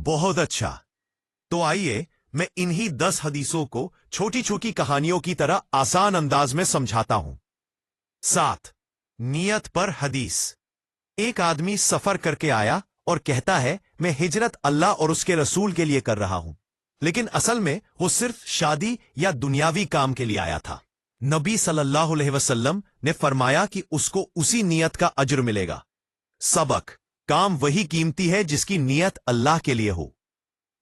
बहुत अच्छा। तो आइए मैं इन्हीं 10 हदीसों को छोटी छोटी कहानियों की तरह आसान अंदाज में समझाता हूं। 7, नियत पर हदीस। एक आदमी सफर करके आया और कहता है, मैं हिजरत अल्लाह और उसके रसूल के लिए कर रहा हूं, लेकिन असल में वो सिर्फ शादी या दुनियावी काम के लिए आया था। नबी सल्लल्लाहु अलैहि वसल्लम ने फरमाया कि उसको उसी नियत का अज्र मिलेगा। सबक: काम वही कीमती है जिसकी नियत अल्लाह के लिए हो।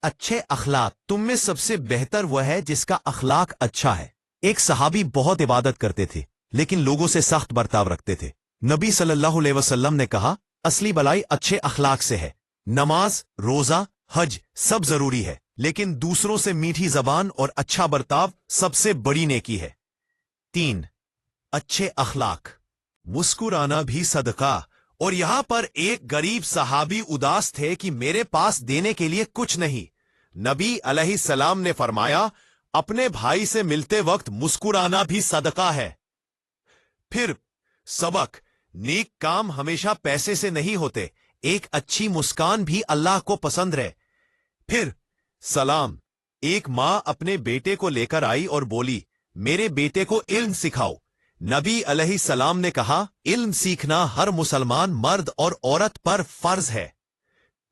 अच्छे अखलाक: तुम में सबसे बेहतर वह है जिसका अखलाक अच्छा है। एक सहाबी बहुत इबादत करते थे, लेकिन लोगों से सख्त बर्ताव रखते थे। नबी सल्लल्लाहु अलैहि वसल्लम ने कहा, असली भलाई अच्छे अखलाक से है। नमाज, रोजा, हज सब जरूरी है, लेकिन दूसरों से मीठी जबान और अच्छा बर्ताव सबसे बड़ी नेकी है। 3, अच्छे अखलाक। मुस्कुराना भी सदका। और यहां पर एक गरीब सहाबी उदास थे कि मेरे पास देने के लिए कुछ नहीं। नबी अलैहिस्सलाम ने फरमाया, अपने भाई से मिलते वक्त मुस्कुराना भी सदका है। फिर सबक: नेक काम हमेशा पैसे से नहीं होते, एक अच्छी मुस्कान भी अल्लाह को पसंद है। फिर सलाम: एक मां अपने बेटे को लेकर आई और बोली, मेरे बेटे को इल्म सिखाओ। नबी अलैहिस्सलाम ने कहा, इल्म सीखना हर मुसलमान मर्द और औरत पर फर्ज है।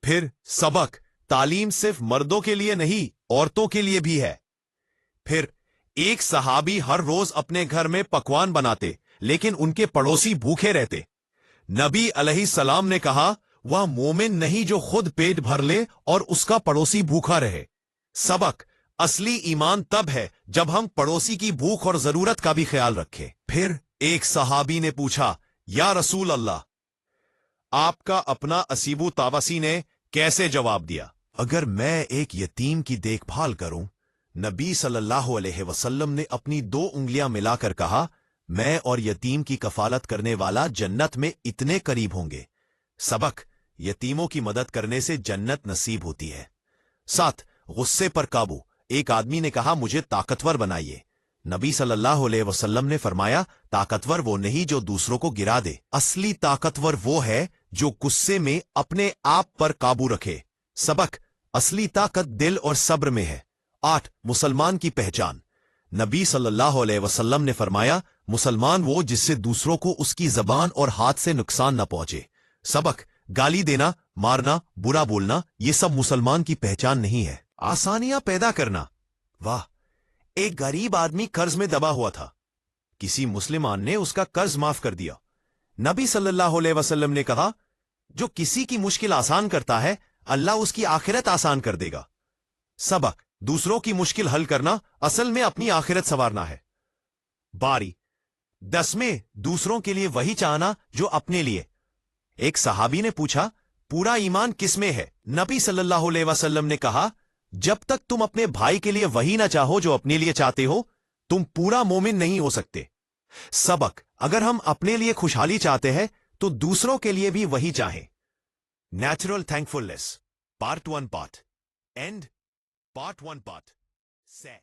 फिर सबक: तालीम सिर्फ मर्दों के लिए नहीं, औरतों के लिए भी है। फिर एक सहाबी हर रोज अपने घर में पकवान बनाते, लेकिन उनके पड़ोसी भूखे रहते। नबी अलैहिस्सलाम ने कहा, वह मोमिन नहीं जो खुद पेट भर ले और उसका पड़ोसी भूखा रहे। सबक: असली ईमान तब है जब हम पड़ोसी की भूख और जरूरत का भी ख्याल रखें। फिर एक सहाबी ने पूछा, या रसूल अल्लाह, आपका अपना असीबू तावसी ने कैसे जवाब दिया? अगर मैं एक यतीम की देखभाल करूं? नबी सल्लल्लाहु अलैहि वसल्लम ने अपनी 2 उंगलियां मिलाकर कहा, मैं और यतीम की कफालत करने वाला जन्नत में इतने करीब होंगे। सबक: यतीमों की मदद करने से जन्नत नसीब होती है। 7, गुस्से पर काबू। एक आदमी ने कहा, मुझे ताकतवर बनाइए। नबी सल्लल्लाहु अलैहि वसल्लम ने फरमाया, ताकतवर वो नहीं जो दूसरों को गिरा दे, असली ताकतवर वो है जो गुस्से में अपने आप पर काबू रखे। सबक: असली ताकत दिल और सब्र में है। 8, मुसलमान की पहचान। नबी सल्लल्लाहु अलैहि वसल्लम ने फरमाया, मुसलमान वो जिससे दूसरों को उसकी जबान और हाथ से नुकसान न पहुंचे। सबक: गाली देना, मारना, बुरा बोलना ये सब मुसलमान की पहचान नहीं है। आसानियां पैदा करना। वाह! एक गरीब आदमी कर्ज में दबा हुआ था। किसी मुसलमान ने उसका कर्ज माफ कर दिया। नबी सल्लल्लाहु अलैहि वसल्लम ने कहा, जो किसी की मुश्किल आसान करता है, अल्लाह उसकी आखिरत आसान कर देगा। सबक: दूसरों की मुश्किल हल करना असल में अपनी आखिरत संवारना है। बारी 10 में दूसरों के लिए वही चाहना जो अपने लिए। एक सहाबी ने पूछा, पूरा ईमान किस में है? नबी सल्लल्लाहु अलैहि वसल्लम ने कहा, जब तक तुम अपने भाई के लिए वही ना चाहो जो अपने लिए चाहते हो, तुम पूरा मोमिन नहीं हो सकते। सबक: अगर हम अपने लिए खुशहाली चाहते हैं तो दूसरों के लिए भी वही चाहें। Natural thankfulness, part 1 part and part 1 part से